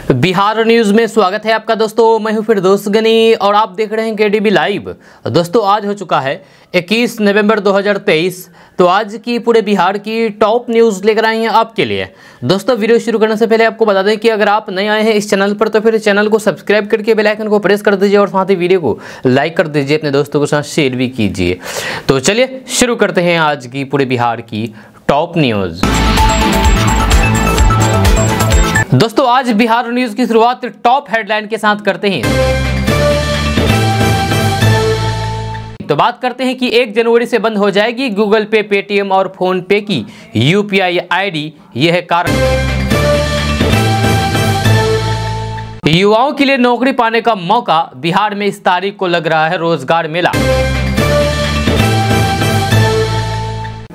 Bihar news में स्वागत है आपका दोस्तों। मैं हूं फिरदौस गनी और आप देख रहे हैं केडीबी लाइव। दोस्तों आज हो चुका है 21 नवंबर 2023। तो आज की पूरे बिहार की टॉप न्यूज लेकर आई हैं आपके लिए। दोस्तों वीडियो शुरू करने से पहले आपको बता दें कि अगर आप नए आए हैं इस चैनल पर तो फिर चैनल को सब्सक्राइब करके बेल आइकन को प्रेस कर दीजिए और साथ ही वीडियो को लाइक कर दीजिए, अपने दोस्तों के साथ शेयर भी कीजिए। तो चलिए शुरू करते हैं आज की पूरे बिहार की टॉप न्यूज। दोस्तों आज बिहार न्यूज की शुरुआत टॉप हेडलाइन के साथ करते हैं। तो बात करते हैं कि 1 जनवरी से बंद हो जाएगी गूगल पे, पेटीएम और फोन पे की यूपीआई आईडी। यह है कारण। युवाओं के लिए नौकरी पाने का मौका, बिहार में इस तारीख को लग रहा है रोजगार मेला।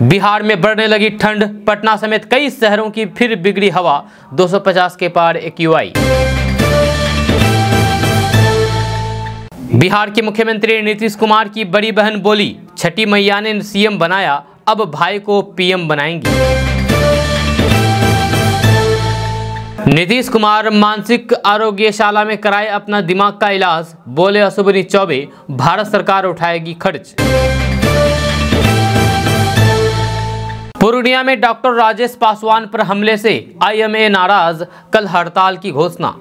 बिहार में बढ़ने लगी ठंड, पटना समेत कई शहरों की फिर बिगड़ी हवा, 250 के पार एक्यूआई। बिहार के मुख्यमंत्री नीतीश कुमार की बड़ी बहन बोली, छठी मैया ने सीएम बनाया, अब भाई को पीएम बनाएंगी। नीतीश कुमार मानसिक आरोग्यशाला में कराए अपना दिमाग का इलाज, बोले अश्विनी चौबे, भारत सरकार उठाएगी खर्च। पूर्णिया में डॉक्टर राजेश पासवान पर हमले से आईएमए नाराज, कल हड़ताल की घोषणा।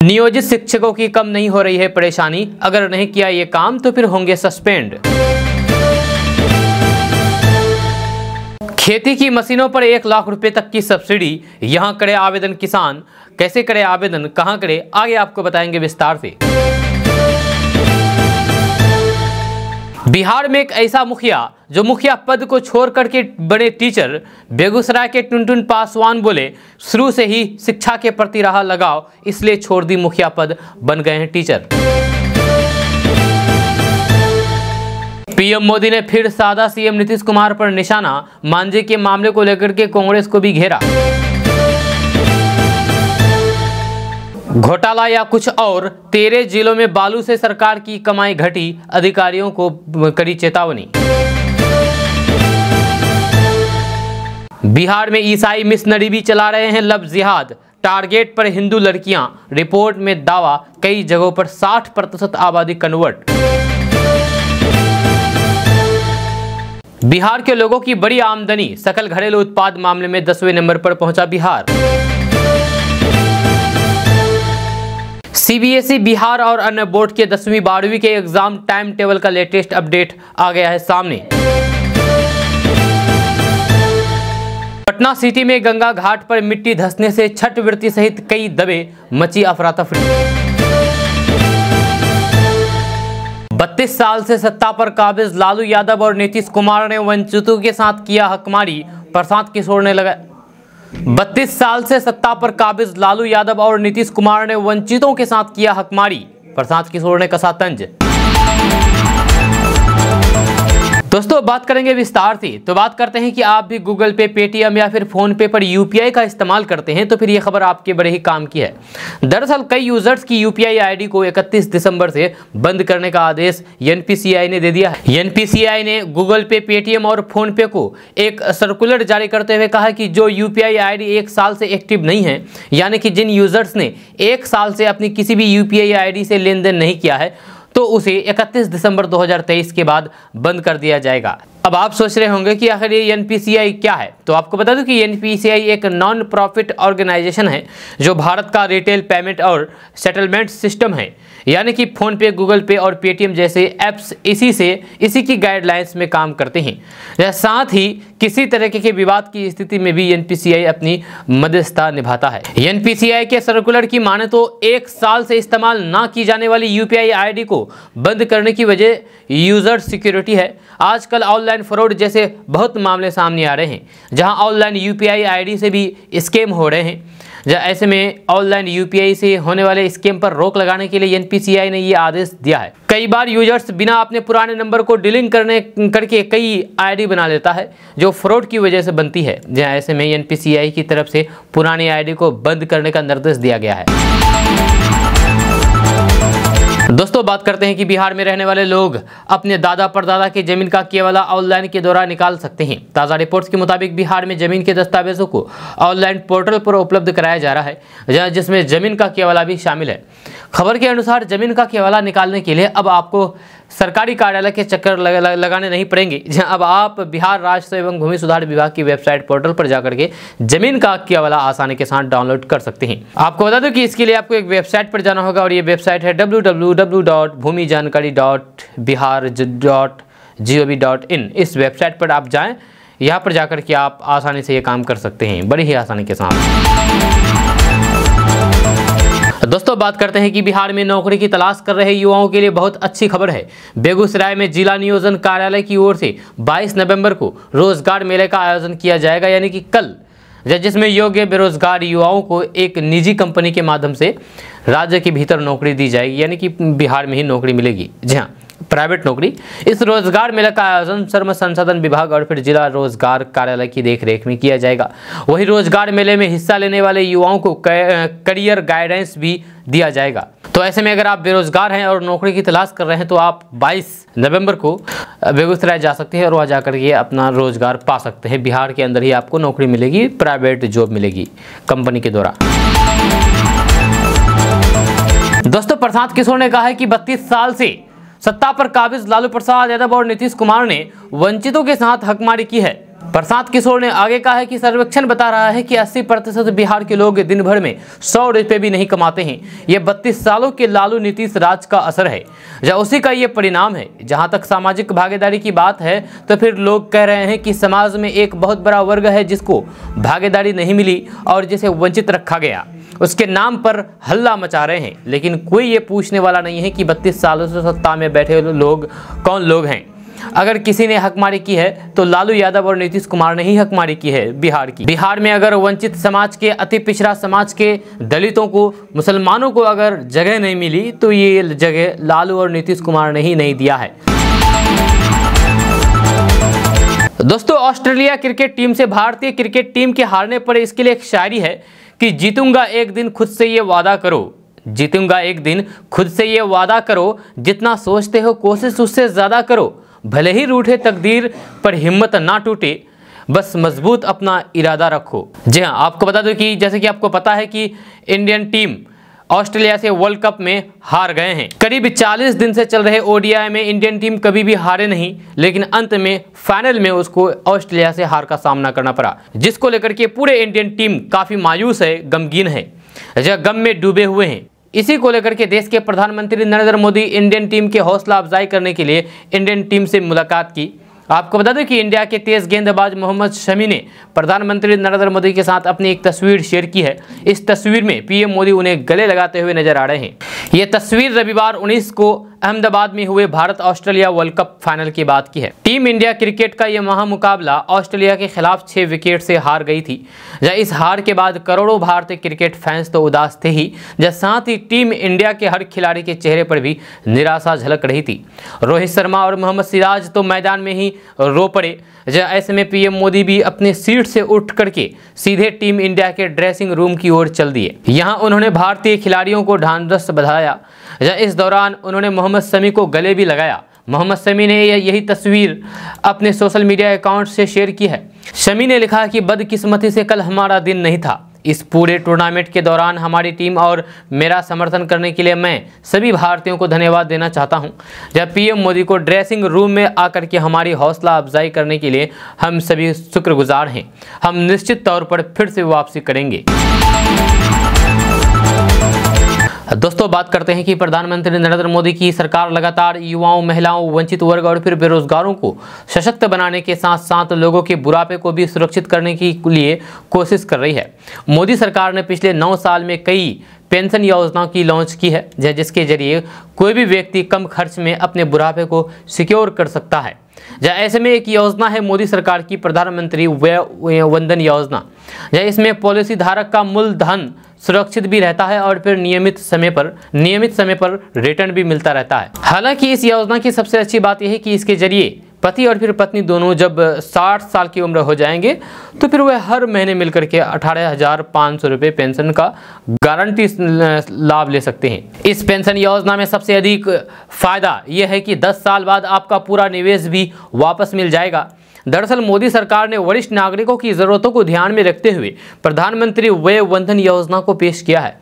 नियोजित शिक्षकों की कम नहीं हो रही है परेशानी, अगर नहीं किया ये काम तो फिर होंगे सस्पेंड। खेती की मशीनों पर 1 लाख रुपए तक की सब्सिडी, यहां करे आवेदन किसान। कैसे करे आवेदन, कहां करे, आगे आपको बताएंगे विस्तार से। बिहार में एक ऐसा मुखिया जो मुखिया पद को छोड़ करके बने टीचर। बेगूसराय के टुनटुन पासवान बोले, शुरू से ही शिक्षा के प्रति रहा लगाव, इसलिए छोड़ दी मुखिया पद, बन गए हैं टीचर। पीएम मोदी ने फिर साधा सीएम नीतीश कुमार पर निशाना, मांझी के मामले को लेकर के कांग्रेस को भी घेरा। घोटाला या कुछ और, 13 जिलों में बालू से सरकार की कमाई घटी, अधिकारियों को कड़ी चेतावनी। बिहार में ईसाई मिशनरी भी चला रहे हैं लव जिहाद, टारगेट पर हिंदू लड़कियां, रिपोर्ट में दावा, कई जगहों पर 60% आबादी कन्वर्ट। बिहार के लोगों की बड़ी आमदनी, सकल घरेलू उत्पाद मामले में 10वें नंबर पर पहुंचा बिहार। सीबीएसई बिहार और अन्य बोर्ड के 10वीं 12वीं के एग्जाम टाइम टेबल का लेटेस्ट अपडेट आ गया है सामने। पटना सिटी में गंगा घाट पर मिट्टी धंसने से छठ व्रती सहित कई दबे, मची अफरा-तफरी। 32 साल से सत्ता पर काबिज लालू यादव और नीतीश कुमार ने वंचितों के साथ किया हकमारी, प्रशांत किशोर ने लगा। 32 साल से सत्ता पर काबिज लालू यादव और नीतीश कुमार ने वंचितों के साथ किया हकमारी, प्रशांत किशोर ने कसा तंज। दोस्तों बात करेंगे विस्तार से। तो बात करते हैं कि आप भी गूगल पे, पेटीएम या फिर फोन पे पर यूपीआई का इस्तेमाल करते हैं तो फिर ये खबर आपके बड़े ही काम की है। दरअसल कई यूजर्स की यूपीआई आईडी को 31 दिसंबर से बंद करने का आदेश एनपीसीआई ने दे दिया है। एनपीसीआई ने गूगल पे, पेटीएम और फोन पे को एक सर्कुलर जारी करते हुए कहा कि जो यूपीआई आईडी 1 साल से एक्टिव नहीं है, यानी कि जिन यूजर्स ने 1 साल से अपनी किसी भी यूपीआई आईडी से लेन देन नहीं किया है तो उसे 31 दिसंबर 2023 के बाद बंद कर दिया जाएगा। अब आप सोच रहे होंगे कि आखिर ये एनपीसीआई क्या है, तो आपको बता दूं कि एनपीसीआई एक नॉन प्रॉफिट ऑर्गेनाइजेशन है जो भारत का रिटेल पेमेंट और सेटलमेंट सिस्टम है, यानी कि फोन पे, गूगल पे और पेटीएम जैसे ऐप्स इसी की गाइडलाइंस में काम करते हैं। साथ ही किसी तरह के विवाद की स्थिति में भी एनपीसीआई अपनी मध्यस्थता निभाता है। एनपीसीआई के सर्कुलर की माने तो 1 साल से इस्तेमाल ना की जाने वाली यूपीआई आईडी को बंद करने की वजह यूजर सिक्योरिटी है। आजकल ऑनलाइन फ्रॉड जैसे बहुत मामले सामने आ रहे हैं जहां ऑनलाइन यूपीआई आईडी से भी स्कैम हो रहे हैं। ऐसे में ऑनलाइन यूपीआई से होने वाले स्कैम पर रोक लगाने के लिए एनपीसीआई ने ये आदेश दिया है। कई बार यूजर्स बिना अपने पुराने नंबर को डिलीट करके कई आईडी बना लेता है जो फ्रॉड की वजह से बनती है। ऐसे में एनपीसीआई की तरफ से पुरानी आईडी को बंद करने का निर्देश दिया गया है। दोस्तों बात करते हैं कि बिहार में रहने वाले लोग अपने दादा परदादा की जमीन का केवल ऑनलाइन के द्वारा निकाल सकते हैं। ताज़ा रिपोर्ट्स के मुताबिक बिहार में जमीन के दस्तावेजों को ऑनलाइन पोर्टल पर उपलब्ध कराया जा रहा है, जिसमें जमीन का केवला भी शामिल है। खबर के अनुसार जमीन का केवला निकालने के लिए अब आपको सरकारी कार्यालय के चक्कर लगाने नहीं पड़ेंगे। अब आप बिहार राजस्व एवं भूमि सुधार विभाग की वेबसाइट पोर्टल पर जाकर के जमीन का केवला आसानी के साथ डाउनलोड कर सकते हैं। आपको बता दूं कि इसके लिए आपको एक वेबसाइट पर जाना होगा और ये वेबसाइट है www.bhumijankari.bihar.gov.in। इस वेबसाइट पर आप जाएं, यहाँ पर जाकर के आप आसानी से ये काम कर सकते हैं, बड़ी ही आसानी के साथ। दोस्तों बात करते हैं कि बिहार में नौकरी की तलाश कर रहे युवाओं के लिए बहुत अच्छी खबर है। बेगूसराय में जिला नियोजन कार्यालय की ओर से 22 नवंबर को रोजगार मेले का आयोजन किया जाएगा, यानी कि कल, जिसमें योग्य बेरोजगार युवाओं को एक निजी कंपनी के माध्यम से राज्य के भीतर नौकरी दी जाएगी, यानी कि बिहार में ही नौकरी मिलेगी। जी हाँ, प्राइवेट नौकरी। इस रोजगार मेला का आयोजन श्रम संसाधन विभाग और फिर जिला रोजगार कार्यालय की देखरेख में किया जाएगा। वहीं रोजगार मेले में हिस्सा लेने वाले युवाओं को करियर गाइडेंस भी दिया जाएगा। तो ऐसे में अगर आप बेरोजगार हैं और नौकरी की तलाश कर रहे हैं तो आप 22 नवंबर को बेगूसराय जा सकते हैं और वहाँ जाकर के अपना रोजगार पा सकते हैं। बिहार के अंदर ही आपको नौकरी मिलेगी, प्राइवेट जॉब मिलेगी कंपनी के द्वारा। दोस्तों प्रशांत किशोर ने कहा है कि 32 साल से सत्ता पर काबिज लालू प्रसाद यादव और नीतीश कुमार ने वंचितों के साथ हकमारी की है। प्रशांत किशोर ने आगे कहा है कि सर्वेक्षण बता रहा है कि 80% बिहार के लोग दिन भर में 100 रुपये भी नहीं कमाते हैं। यह 32 सालों के लालू नीतीश राज का असर है, या उसी का ये परिणाम है। जहां तक सामाजिक भागीदारी की बात है तो फिर लोग कह रहे हैं कि समाज में एक बहुत बड़ा वर्ग है जिसको भागीदारी नहीं मिली और जिसे वंचित रखा गया, उसके नाम पर हल्ला मचा रहे हैं। लेकिन कोई ये पूछने वाला नहीं है कि 32 सालों से सत्ता में बैठे लोग कौन लोग हैं। अगर किसी ने हकमारी की है तो लालू यादव और नीतीश कुमार ने ही हकमारी की है बिहार की। बिहार में अगर वंचित समाज के, अति पिछड़ा समाज के, दलितों को, मुसलमानों को अगर जगह नहीं मिली तो ये जगह लालू और नीतीश कुमार ने ही नहीं दिया है। दोस्तों ऑस्ट्रेलिया क्रिकेट टीम से भारतीय क्रिकेट टीम के हारने पर इसके लिए एक शायरी है कि जीतूंगा एक दिन खुद से ये वादा करो, जीतूंगा एक दिन खुद से ये वादा करो, जितना सोचते हो कोशिश उससे ज़्यादा करो, भले ही रूठे तकदीर पर हिम्मत ना टूटे, बस मजबूत अपना इरादा रखो। जी हाँ, आपको बता दो कि जैसे कि आपको पता है कि इंडियन टीम ऑस्ट्रेलिया से वर्ल्ड कप में हार गए हैं। करीब 40 दिन से चल रहे ओडीआई में इंडियन टीम कभी भी हारे नहीं, लेकिन अंत में फाइनल में उसको ऑस्ट्रेलिया से हार का सामना करना पड़ा, जिसको लेकर के पूरे इंडियन टीम काफ़ी मायूस है, गमगीन है, गम में डूबे हुए हैं। इसी को लेकर के देश के प्रधानमंत्री नरेंद्र मोदी इंडियन टीम के हौसला अफजाई करने के लिए इंडियन टीम से मुलाकात की। आपको बता दें कि इंडिया के तेज गेंदबाज मोहम्मद शमी ने प्रधानमंत्री नरेंद्र मोदी के साथ अपनी एक तस्वीर शेयर की है। इस तस्वीर में पीएम मोदी उन्हें गले लगाते हुए नजर आ रहे हैं। ये तस्वीर रविवार 19 को अहमदाबाद में हुए Bharat Australia world cup final की बात की है। टीम इंडिया क्रिकेट का यह महामुकाबला ऑस्ट्रेलिया के खिलाफ 6 विकेट से हार गई थी। इस हार के बाद करोड़ों भारतीय क्रिकेट फैंस तो उदास थे ही, साथ ही टीम इंडिया के हर खिलाड़ी के चेहरे पर भी निराशा झलक रही थी। रोहित शर्मा और मोहम्मद सिराज तो मैदान में ही रो पड़े। ऐसे में पीएम मोदी भी अपने सीट से उठ करके सीधे टीम इंडिया के ड्रेसिंग रूम की ओर चल दिए। यहाँ उन्होंने भारतीय खिलाड़ियों को ढांढस बधाया। इस दौरान उन्होंने मोहम्मद शमी को गले भी लगाया। मोहम्मद शमी ने यही तस्वीर अपने सोशल मीडिया अकाउंट से शेयर की है। शमी ने लिखा कि बदकिस्मती से कल हमारा दिन नहीं था। इस पूरे टूर्नामेंट के दौरान हमारी टीम और मेरा समर्थन करने के लिए मैं सभी भारतीयों को धन्यवाद देना चाहता हूं। जब पीएम मोदी को ड्रेसिंग रूम में आकर के हमारी हौसला अफजाई करने के लिए हम सभी शुक्रगुजार हैं। हम निश्चित तौर पर फिर से वापसी करेंगे। दोस्तों बात करते हैं कि प्रधानमंत्री नरेंद्र मोदी की सरकार लगातार युवाओं, महिलाओं, वंचित वर्ग और फिर बेरोजगारों को सशक्त बनाने के साथ साथ लोगों के बुढ़ापे को भी सुरक्षित करने के लिए कोशिश कर रही है। मोदी सरकार ने पिछले 9 साल में कई पेंशन योजनाओं की लॉन्च की है, जिसके जरिए कोई भी व्यक्ति कम खर्च में अपने बुढ़ापे को सिक्योर कर सकता है। ऐसे में एक योजना है मोदी सरकार की प्रधानमंत्री वय वंदन योजना। इसमें पॉलिसी धारक का मूलधन सुरक्षित भी रहता है और फिर नियमित समय पर रिटर्न भी मिलता रहता है। हालांकि इस योजना की सबसे अच्छी बात यह है कि इसके जरिए पति और फिर पत्नी दोनों जब 60 साल की उम्र हो जाएंगे तो फिर वह हर महीने मिलकर के 18,500 रुपये पेंशन का गारंटी लाभ ले सकते हैं। इस पेंशन योजना में सबसे अधिक फायदा यह है कि 10 साल बाद आपका पूरा निवेश भी वापस मिल जाएगा। दरअसल मोदी सरकार ने वरिष्ठ नागरिकों की जरूरतों को ध्यान में रखते हुए प्रधानमंत्री वय वंदन योजना को पेश किया है।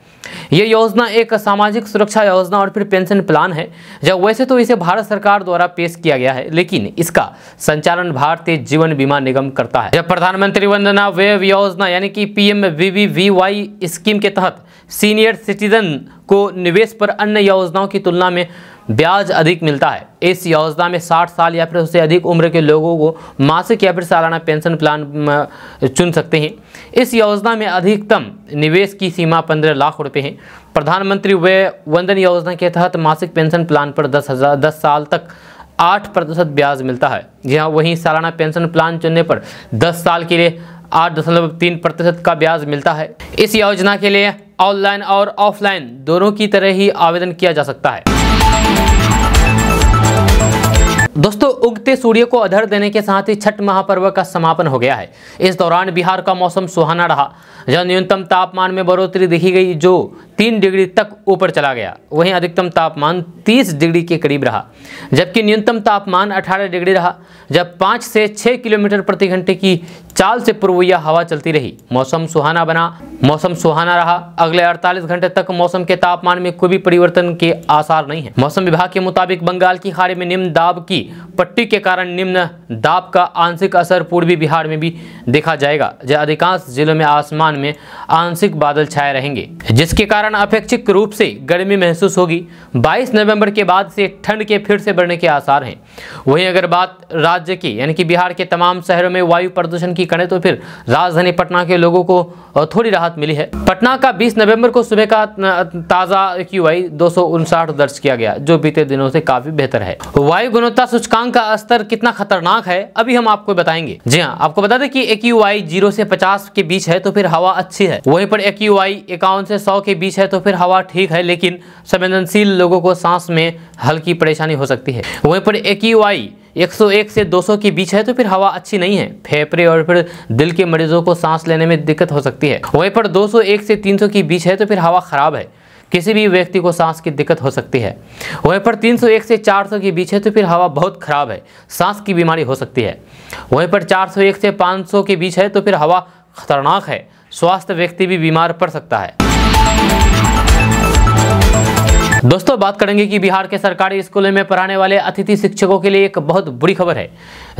यह योजना एक सामाजिक सुरक्षा योजना और फिर पेंशन प्लान है। जब वैसे तो इसे भारत सरकार द्वारा पेश किया गया है, लेकिन इसका संचालन भारतीय जीवन बीमा निगम करता है। जब प्रधानमंत्री वंदना व्यय योजना यानी कि PMVVY स्कीम के तहत सीनियर सिटीजन को निवेश पर अन्य योजनाओं की तुलना में ब्याज अधिक मिलता है। इस योजना में 60 साल या फिर उससे अधिक उम्र के लोगों को मासिक या फिर सालाना पेंशन प्लान चुन सकते हैं। इस योजना में अधिकतम निवेश की सीमा 15 लाख रुपए है। प्रधानमंत्री वय वंदन योजना के तहत मासिक पेंशन प्लान पर 10 साल तक 8% ब्याज मिलता है। जी हाँ, वहीं सालाना पेंशन प्लान चुनने पर 10 साल के लिए 8.3% का ब्याज मिलता है। इस योजना के लिए ऑनलाइन और ऑफलाइन दोनों की तरह ही आवेदन किया जा सकता है। दोस्तों, उगते सूर्य को अर्घ्य देने के साथ ही छठ महापर्व का समापन हो गया है। इस दौरान बिहार का मौसम सुहाना रहा, जहां न्यूनतम तापमान में बढ़ोतरी देखी गई जो 3 डिग्री तक ऊपर चला गया। वहीं अधिकतम तापमान 30 डिग्री के करीब रहा, जबकि न्यूनतम तापमान 18 डिग्री रहा। जब 5 से 6 किलोमीटर प्रति घंटे की चाल से पूर्वोत्तर हवा चलती रही, मौसम सुहाना रहा। अगले 48 घंटे तक मौसम के तापमान में कोई भी परिवर्तन के आसार नहीं है। मौसम विभाग के मुताबिक बंगाल की खाड़ी में निम्न दाब की पट्टी के कारण निम्न दाब का आंशिक असर पूर्वी बिहार में भी देखा जाएगा, जहां अधिकांश जिलों में आसमान में आंशिक बादल छाए रहेंगे, जिसके कारण अपेक्षित रूप से गर्मी महसूस होगी। 22 नवंबर के बाद से ठंड के फिर से बढ़ने के आसार हैं। वहीं अगर बात राज्य की यानी कि बिहार के तमाम शहरों में वायु प्रदूषण की करें तो फिर राजधानी पटना के लोगों को थोड़ी राहत मिली है। पटना का 20 नवंबर को सुबह का ताजा AQI 259 दर्ज किया गया, जो बीते दिनों से काफी बेहतर है। वायु गुणवत्ता सूचकांक का स्तर कितना खतरनाक है अभी हम आपको बताएंगे। जी हाँ, आपको बता दें कि AQI 0 से 50 के बीच है तो फिर हवा अच्छी है। वहीं पर AQI 51 से 100 के बीच है तो फिर हवा ठीक है, लेकिन संवेदनशील लोगों को सांस में हल्की परेशानी हो सकती है। वहीं पर AQI 101 से 200 के बीच है तो फिर हवा अच्छी नहीं है। फेफड़े और फिर दिल के मरीजों को सांस लेने में दिक्कत हो सकती है। वहीं पर 201 से 300 के बीच है तो फिर हवा खराब है, किसी भी व्यक्ति को सांस की दिक्कत हो सकती है। वहीं पर 301 से 400 के बीच है तो फिर हवा बहुत खराब है, सांस की बीमारी हो सकती है। वहीं पर 401 से 500 के बीच है तो फिर हवा खतरनाक है, स्वास्थ्य व्यक्ति भी बीमार पड़ सकता है। दोस्तों, बात करेंगे कि बिहार के सरकारी स्कूलों में पढ़ाने वाले अतिथि शिक्षकों के लिए एक बहुत बुरी खबर है।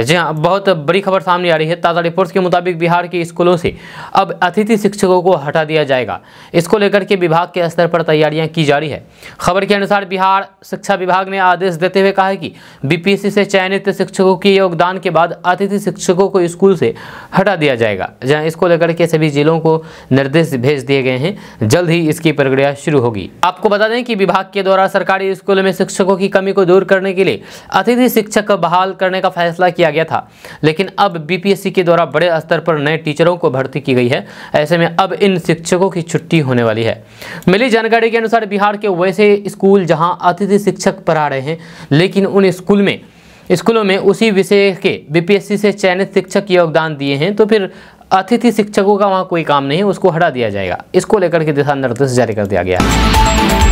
जी हाँ, बहुत बड़ी खबर सामने आ रही है। ताज़ा रिपोर्ट्स के मुताबिक बिहार के स्कूलों से अब अतिथि शिक्षकों को हटा दिया जाएगा। इसको लेकर के विभाग के स्तर पर तैयारियां की जा रही है। खबर के अनुसार बिहार शिक्षा विभाग ने आदेश देते हुए कहा है कि BPSC से चयनित शिक्षकों के योगदान के बाद अतिथि शिक्षकों को स्कूल से हटा दिया जाएगा। जहाँ इसको लेकर के सभी जिलों को निर्देश भेज दिए गए हैं। जल्द ही इसकी प्रक्रिया शुरू होगी। आपको बता दें कि विभाग के द्वारा सरकारी स्कूलों में शिक्षकों की कमी को दूर करने के लिए अतिथि शिक्षक बहाल करने का फैसला किया गया था, लेकिन अब BPSC के द्वारा बड़े स्तर पर नए टीचरों को भर्ती की गई है। ऐसे में अब इन शिक्षकों की छुट्टी होने वाली है। मिली जानकारी के अनुसार बिहार के वैसे स्कूल जहां अतिथि शिक्षक पढ़ा रहे हैं, लेकिन उन स्कूलों में उसी विषय के BPSC से चयनित शिक्षक योगदान दिए हैं तो फिर अतिथि शिक्षकों का वहां कोई काम नहीं है, उसको हटा दिया जाएगा। इसको लेकर के दिशा निर्देश जारी कर दिया गया है।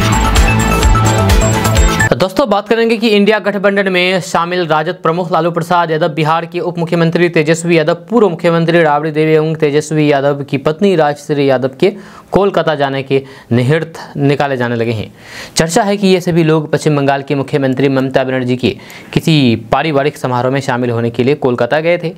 दोस्तों, बात करेंगे कि इंडिया गठबंधन में शामिल राजद प्रमुख लालू प्रसाद यादव, बिहार के उप मुख्यमंत्री तेजस्वी यादव, पूर्व मुख्यमंत्री राबड़ी देवी एवं तेजस्वी यादव की पत्नी राजश्री यादव के कोलकाता जाने के निहितार्थ निकाले जाने लगे हैं। चर्चा है कि ये सभी लोग पश्चिम बंगाल की मुख्यमंत्री ममता बनर्जी के किसी पारिवारिक समारोह में शामिल होने के लिए कोलकाता गए थे।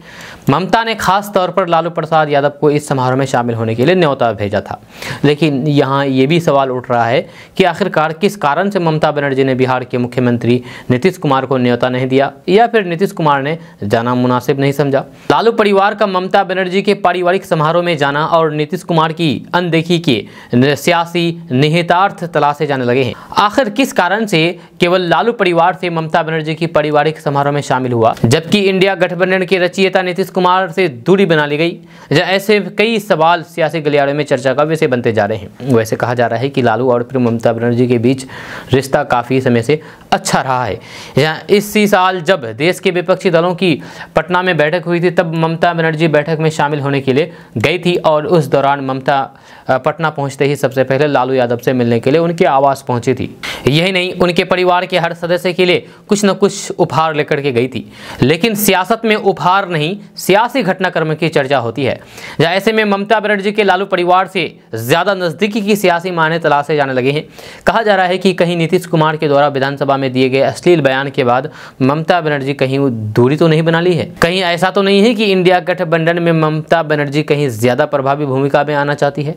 ममता ने खास तौर पर लालू प्रसाद यादव को इस समारोह में शामिल होने के लिए न्योता भेजा था। लेकिन यहाँ ये भी सवाल उठ रहा है कि आखिरकार किस कारण से ममता बनर्जी ने बिहार के मुख्यमंत्री नीतीश कुमार को न्योता नहीं दिया, या फिर नीतीश कुमार ने जाना मुनासिब नहीं समझा। लालू परिवार का ममता बनर्जी के पारिवारिक समारोह में जाना और नीतीश कुमार की अनदेखी के सियासी निहितार्थ तलाशे जाने लगे हैं। आखिर किस कारण से केवल लालू परिवार से ममता बनर्जी की पारिवारिक समारोह में शामिल हुआ, जबकि इंडिया गठबंधन के रचयिता नीतीश कुमार से दूरी बना ली गई। ऐसे कई सवाल सियासी गलियारों में चर्चा का विषय बनते जा रहे हैं। वैसे कहा जा रहा है कि लालू और फिर ममता बनर्जी के बीच रिश्ता काफी समय से अच्छा रहा है। इसी साल जब देश के विपक्षी दलों की पटना में बैठक हुई थी तब ममता बनर्जी बैठक में शामिल होने के लिए गई थी और उस दौरान ममता पटना पहुंचते ही सबसे पहले लालू यादव से मिलने के लिए उनके आवास पहुंची थी। यही नहीं, उनके परिवार के हर सदस्य के लिए कुछ न कुछ उपहार लेकर के गई थी। लेकिन सियासत में उपहार नहीं, सियासी घटनाक्रम की चर्चा होती है। ऐसे में ममता बनर्जी के लालू परिवार से ज्यादा नजदीकी की सियासी मायने तलाशे जाने लगे हैं। कहा जा रहा है कि कहीं नीतीश कुमार के द्वारा विधानसभा में दिए गए अश्लील बयान के बाद ममता बनर्जी कहीं दूरी तो नहीं बना ली है। कहीं ऐसा तो नहीं है कि इंडिया गठबंधन में ममता बनर्जी कहीं ज्यादा प्रभावी भूमिका में आना चाहती है।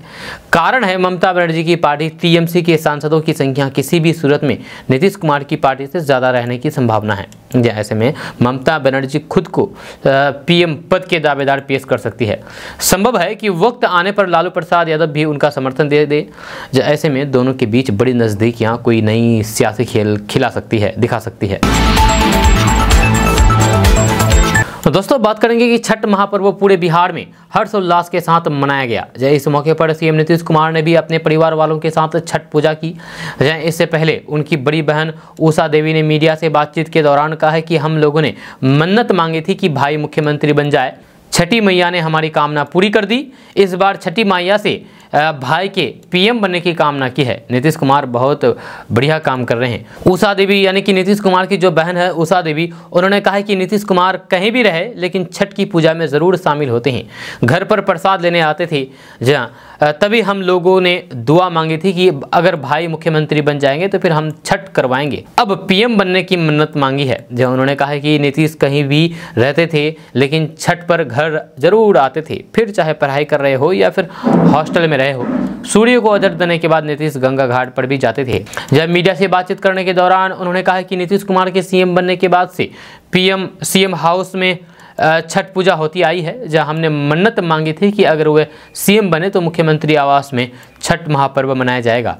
कारण है ममता बनर्जी की पार्टी टीएमसी के सांसदों की संख्या किसी भी सूरत में नीतीश कुमार की पार्टी से ज्यादा रहने की संभावना है। ऐसे में ममता बनर्जी खुद को पीएम पद के दावेदार पेश कर सकती है। संभव है कि वक्त आने पर लालू प्रसाद यादव भी उनका समर्थन दे दे। ऐसे में दोनों के बीच बड़ी नजदीकियां कोई नई सियासी खेल खिला सकती है, दिखा सकती है। तो दोस्तों बात करेंगे कि छठ महापर्व पूरे बिहार में हर्षोल्लास के साथ मनाया गया। इस मौके पर सीएम नीतीश कुमार ने भी अपने परिवार वालों के साथ छठ पूजा की। इससे पहले उनकी बड़ी बहन उषा देवी ने मीडिया से बातचीत के दौरान कहा है कि हम लोगों ने मन्नत मांगी थी कि भाई मुख्यमंत्री बन जाए। छठी मैया ने हमारी कामना पूरी कर दी। इस बार छठी मैया से भाई के पीएम बनने की कामना की है। नीतीश कुमार बहुत बढ़िया काम कर रहे हैं। उषा देवी यानी कि नीतीश कुमार की जो बहन है उषा देवी, उन्होंने कहा है कि नीतीश कुमार कहीं भी रहे लेकिन छठ की पूजा में ज़रूर शामिल होते हैं। घर पर प्रसाद लेने आते थे। तभी हम लोगों ने दुआ मांगी थी कि अगर भाई मुख्यमंत्री बन जाएंगे तो फिर हम छठ करवाएंगे। अब पीएम बनने की मन्नत मांगी है। उन्होंने कहा है कि नीतीश कहीं भी रहते थे लेकिन छठ पर घर जरूर आते थे, फिर चाहे पढ़ाई कर रहे हो या फिर हॉस्टल में रहे हो। सूर्य को अर्घ्य देने के बाद नीतीश गंगा घाट पर भी जाते थे। जब मीडिया से बातचीत करने के दौरान उन्होंने कहा कि नीतीश कुमार के सीएम बनने के बाद से सीएम हाउस में छठ पूजा होती आई है, जहां हमने मन्नत मांगी थी कि अगर वे सीएम बने तो मुख्यमंत्री आवास में छठ महापर्व मनाया जाएगा।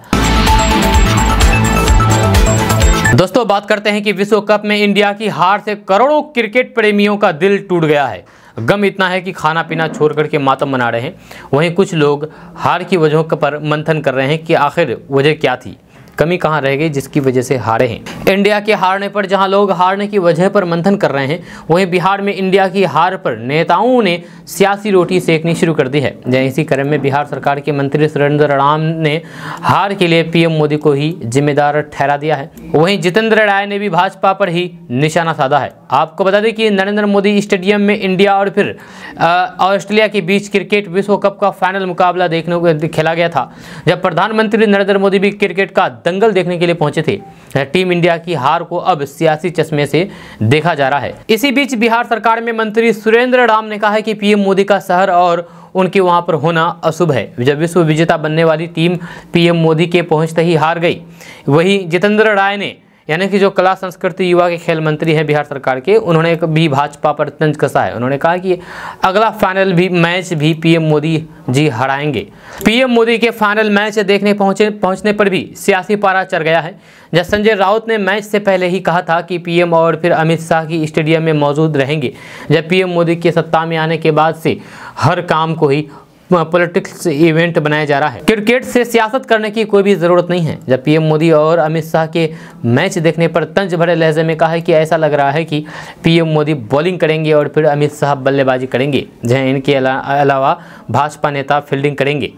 दोस्तों बात करते हैं कि विश्व कप में इंडिया की हार से करोड़ों क्रिकेट प्रेमियों का दिल टूट गया है। गम इतना है कि खाना पीना छोड़ करके मातम मना रहे हैं। वहीं कुछ लोग हार की वजहों पर मंथन कर रहे हैं कि आखिर वजह क्या थी, कमी कहां रह गई जिसकी वजह से हारे हैं। इंडिया के हारने पर जहां लोग हारने की वजह पर मंथन कर रहे हैं, वहीं बिहार में इंडिया की हार पर नेताओं ने सियासी रोटी सेकनी शुरू कर दी है। इसी क्रम में बिहार सरकार के मंत्री सुरेंद्र राम ने हार के लिए पीएम मोदी को ही जिम्मेदार ठहरा दिया है। वहीं जितेंद्र राय ने भी भाजपा पर ही निशाना साधा है। आपको बता दें कि नरेंद्र मोदी स्टेडियम में इंडिया और फिर ऑस्ट्रेलिया के बीच क्रिकेट विश्व कप का फाइनल मुकाबला देखने को खेला गया था, जब प्रधानमंत्री नरेंद्र मोदी भी क्रिकेट का दंगल देखने के लिए पहुंचे थे। टीम इंडिया की हार को अब सियासी चश्मे से देखा जा रहा है। इसी बीच बिहार सरकार में मंत्री सुरेंद्र राम ने कहा है कि पीएम मोदी का शहर और उनके वहां पर होना अशुभ है। जब विश्व विजेता बनने वाली टीम पीएम मोदी के पहुंचते ही हार गई। वहीं जितेंद्र राय ने यानी कि जो कला संस्कृति युवा के खेल मंत्री हैं बिहार सरकार के, उन्होंने भी भाजपा पर तंज कसा है। उन्होंने कहा कि अगला फाइनल मैच भी पीएम मोदी जी हराएंगे। पीएम मोदी के फाइनल मैच देखने पहुंचने पर भी सियासी पारा चढ़ गया है। जब संजय राउत ने मैच से पहले ही कहा था कि पीएम और फिर अमित शाह की स्टेडियम में मौजूद रहेंगे। जब पीएम मोदी के सत्ता में आने के बाद से हर काम को ही पॉलिटिक्स इवेंट बनाया जा रहा है। क्रिकेट से सियासत करने की कोई भी जरूरत नहीं है। जब पीएम मोदी और अमित शाह के मैच देखने पर तंज भरे लहजे में कहा है कि ऐसा लग रहा है कि पीएम मोदी बॉलिंग करेंगे और फिर अमित शाह बल्लेबाजी करेंगे, जहां इनके अलावा भाजपा नेता फील्डिंग करेंगे।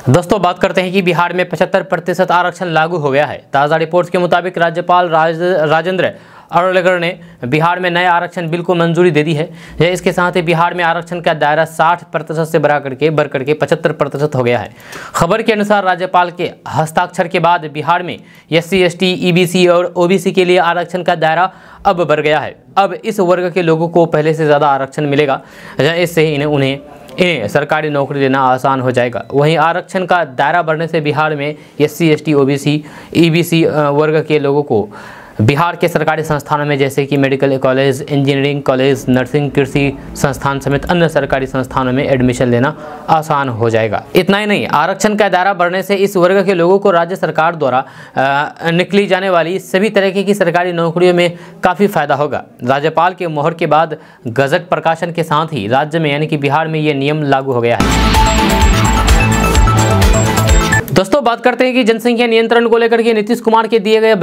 दोस्तों बात करते हैं कि बिहार में 75% आरक्षण लागू हो गया है। ताज़ा रिपोर्ट्स के मुताबिक राज्यपाल राजेंद्र अरोलेकर ने बिहार में नए आरक्षण बिल को मंजूरी दे दी है। इसके साथ ही बिहार में आरक्षण का दायरा 60% से बढ़ करके 75% हो गया है। खबर के अनुसार राज्यपाल के हस्ताक्षर के बाद बिहार में SC, ST, EBC और OBC के लिए आरक्षण का दायरा अब बढ़ गया है। अब इस वर्ग के लोगों को पहले से ज़्यादा आरक्षण मिलेगा। इससे उन्हें सरकारी नौकरी देना आसान हो जाएगा। वहीं आरक्षण का दायरा बढ़ने से बिहार में SC, ST, OBC, EBC वर्ग के लोगों को बिहार के सरकारी संस्थानों में जैसे कि medical college, engineering college, nursing, कृषि संस्थान समेत अन्य सरकारी संस्थानों में एडमिशन लेना आसान हो जाएगा। इतना ही नहीं, आरक्षण का दायरा बढ़ने से इस वर्ग के लोगों को राज्य सरकार द्वारा निकली जाने वाली सभी तरह की सरकारी नौकरियों में काफ़ी फायदा होगा। राज्यपाल के मोहर के बाद गजट प्रकाशन के साथ ही राज्य में यानी कि बिहार में ये नियम लागू हो गया है। दोस्तों बात करते हैं कि जनसंख्या नियंत्रण को लेकर के नीतीश कुमार के दिए गए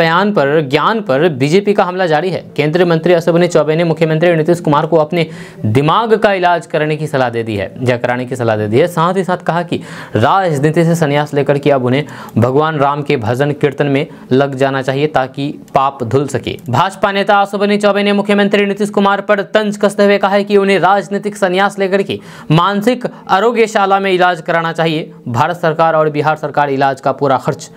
ज्ञान पर बीजेपी का हमला जारी है। केंद्रीय मंत्री अश्विनी चौबे ने मुख्यमंत्री नीतीश कुमार को अपने दिमाग का इलाज कराने की सलाह दे दी है। साथ ही साथ कहा कि राजनीति से संन्यास लेकर के अब उन्हें भगवान राम के भजन कीर्तन में लग जाना चाहिए ताकि पाप धुल सके। भाजपा नेता अश्विनी चौबे ने मुख्यमंत्री नीतीश कुमार पर तंज कसते हुए कहा है कि उन्हें राजनीतिक संन्यास लेकर के मानसिक आरोग्यशाला में इलाज कराना चाहिए। भारत सरकार और बिहार सरकार इलाज का पूरा खर्च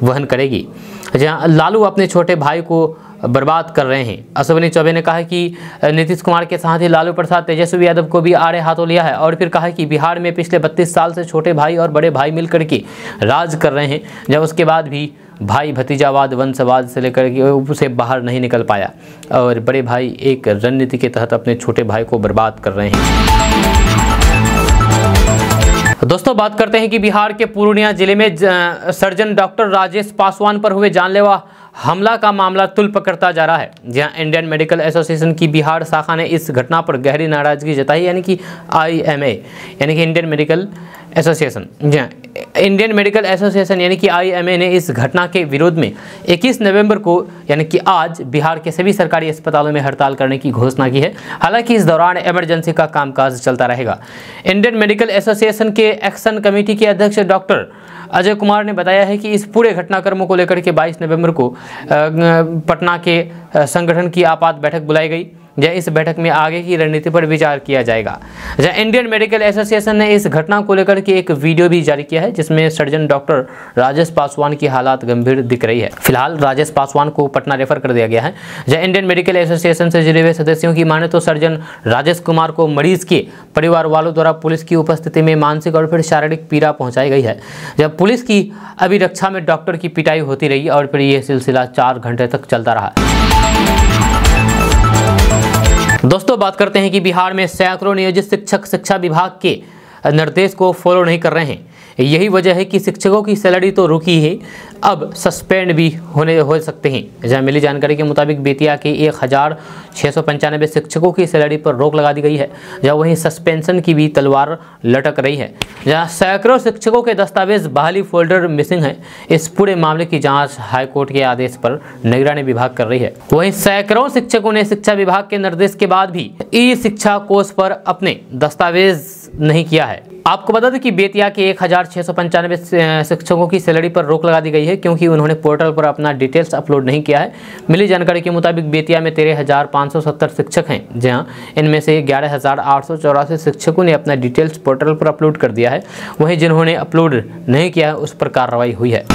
वहन करेगी। जहां लालू अपने छोटे भाई को बर्बाद कर रहे हैं। अश्विनी चौबे ने कहा कि नीतीश कुमार के साथ ही लालू प्रसाद तेजस्वी यादव को भी आड़े हाथों लिया है और फिर कहा कि बिहार में पिछले 32 साल से छोटे भाई और बड़े भाई मिलकर के राज कर रहे हैं, जब उसके बाद भी भाई भतीजावाद वंशवाद से लेकर के उसे बाहर नहीं निकल पाया और बड़े भाई एक रणनीति के तहत अपने छोटे भाई को बर्बाद कर रहे हैं। दोस्तों बात करते हैं कि बिहार के पूर्णिया जिले में सर्जन डॉक्टर राजेश पासवान पर हुए जानलेवा हमला का मामला तुल पकड़ता जा रहा है। जहां इंडियन मेडिकल एसोसिएशन की बिहार शाखा ने इस घटना पर गहरी नाराजगी जताई, यानी कि IMA यानी कि इंडियन मेडिकल एसोसिएशन यानी कि IMA ने इस घटना के विरोध में 21 नवंबर को यानी कि आज बिहार के सभी सरकारी अस्पतालों में हड़ताल करने की घोषणा की है। हालांकि इस दौरान इमरजेंसी का कामकाज चलता रहेगा। इंडियन मेडिकल एसोसिएशन के एक्शन कमेटी के अध्यक्ष डॉक्टर अजय कुमार ने बताया है कि इस पूरे घटनाक्रमों को लेकर के 22 नवंबर को पटना के संगठन की आपात बैठक बुलाई गई। जहाँ इस बैठक में आगे की रणनीति पर विचार किया जाएगा। जहाँ इंडियन मेडिकल एसोसिएशन ने इस घटना को लेकर के एक वीडियो भी जारी किया है, जिसमें सर्जन डॉक्टर राजेश पासवान की हालत गंभीर दिख रही है। फिलहाल राजेश पासवान को पटना रेफर कर दिया गया है। जहाँ इंडियन मेडिकल एसोसिएशन से जुड़े हुए सदस्यों की माने तो सर्जन राजेश कुमार को मरीज के परिवार वालों द्वारा पुलिस की उपस्थिति में मानसिक और फिर शारीरिक पीड़ा पहुंचाई गई है। जब पुलिस की अभिरक्षा में डॉक्टर की पिटाई होती रही और फिर यह सिलसिला 4 घंटे तक चलता रहा। दोस्तों बात करते हैं कि बिहार में सैकड़ों नियोजित शिक्षक शिक्षा विभाग के निर्देश को फॉलो नहीं कर रहे हैं। यही वजह है कि शिक्षकों की सैलरी तो रुकी है, अब सस्पेंड भी हो सकते हैं। जहां मिली जानकारी के मुताबिक बेतिया के 1695 शिक्षकों की सैलरी पर रोक लगा दी गई है, जहां वहीं सस्पेंशन की भी तलवार लटक रही है। जहां सैकड़ों शिक्षकों के दस्तावेज बहाली फोल्डर मिसिंग है। इस पूरे मामले की जांच हाईकोर्ट के आदेश पर निगरानी विभाग कर रही है। वहीं सैकड़ों शिक्षकों ने शिक्षा विभाग के निर्देश के बाद भी ई शिक्षा कोर्स पर अपने दस्तावेज नहीं किया है। आपको बता दें कि बेतिया के 1695 शिक्षकों की सैलरी पर रोक लगा दी गई है, क्योंकि उन्होंने पोर्टल पर अपना डिटेल्स अपलोड नहीं किया है। मिली जानकारी के मुताबिक बेतिया में 13,570 शिक्षक हैं, जहां इनमें से 11,884 शिक्षकों ने अपना डिटेल्स पोर्टल पर अपलोड कर दिया है। वहीं जिन्होंने अपलोड नहीं किया है उस पर कार्रवाई हुई है।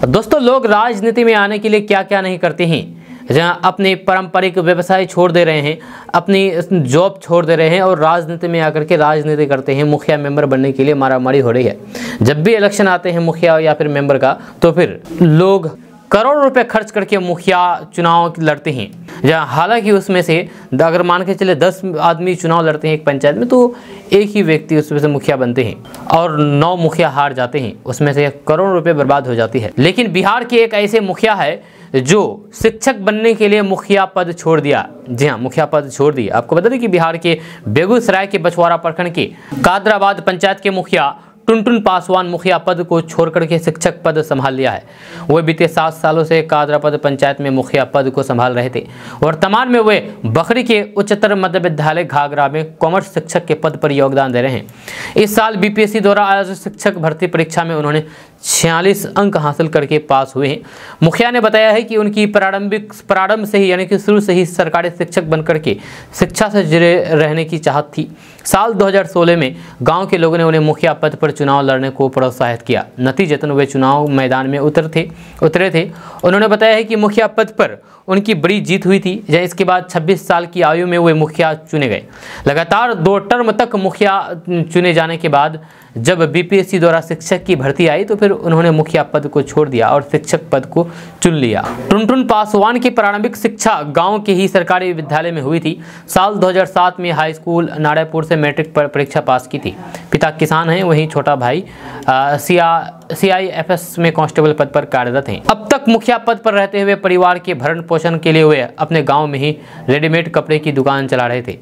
दोस्तों लोग राजनीति में आने के लिए क्या क्या नहीं करते हैं। जहां अपने पारंपरिक व्यवसाय छोड़ दे रहे हैं, अपनी जॉब छोड़ दे रहे हैं और राजनीति में आकर के राजनीति करते हैं। मुखिया मेंबर बनने के लिए मारामारी हो रही है। जब भी इलेक्शन आते हैं मुखिया या फिर मेंबर का, तो फिर लोग करोड़ों रुपए खर्च करके मुखिया चुनाव लड़ते हैं। जहाँ हालांकि उसमें से अगर मान के चले 10 आदमी चुनाव लड़ते हैं एक पंचायत में, तो एक ही व्यक्ति उसमें से मुखिया बनते हैं और 9 मुखिया हार जाते हैं। उसमें से करोड़ों रुपए बर्बाद हो जाती है। लेकिन बिहार के एक ऐसे मुखिया है जो शिक्षक बनने के लिए मुखिया पद छोड़ दिया। जी हाँ, मुखिया पद छोड़ दिया। आपको बता दें कि बिहार के बेगूसराय के बछवाड़ा प्रखंड के कादराबाद पंचायत के मुखिया टुनटुन पासवान मुखिया पद को छोड़ करके शिक्षक पद संभाल लिया है। वे बीते 7 सालों से कादराबाद पंचायत में मुखिया पद को संभाल रहे थे। वर्तमान में वे बखरी के उच्चतर मध्य विद्यालय घाघरा में कॉमर्स शिक्षक के पद पर योगदान दे रहे हैं। इस साल बीपीएससी द्वारा आयोजित शिक्षक भर्ती परीक्षा में उन्होंने 46 अंक हासिल करके पास हुए हैं। मुखिया ने बताया है कि उनकी प्रारंभ से ही यानी कि शुरू से ही सरकारी शिक्षक बनकर के शिक्षा से जुड़े रहने की चाहत थी। साल 2016 में गांव के लोगों ने उन्हें मुखिया पद पर चुनाव लड़ने को प्रोत्साहित किया। नतीजतन वे चुनाव मैदान में उतरे थे। उन्होंने बताया है कि मुखिया पद पर उनकी बड़ी जीत हुई थी। जहाँ इसके बाद 26 साल की आयु में वे मुखिया चुने गए। लगातार 2 टर्म तक मुखिया चुने जाने के बाद जब बीपीएससी द्वारा शिक्षक की भर्ती आई तो फिर उन्होंने मुखिया पद को छोड़ दिया और शिक्षक पद को चुन लिया। टुनटुन पासवान की प्रारंभिक शिक्षा गांव के ही सरकारी विद्यालय में हुई थी। साल 2007 में हाई स्कूल नारायणपुर से मैट्रिक परीक्षा पास की थी। पिता किसान हैं, वहीं छोटा भाई CIFS में कांस्टेबल पद पर कार्यरत हैं। अब तक मुखिया पद पर रहते हुए परिवार के भरण पोषण के लिए वे अपने गाँव में ही रेडीमेड कपड़े की दुकान चला रहे थे।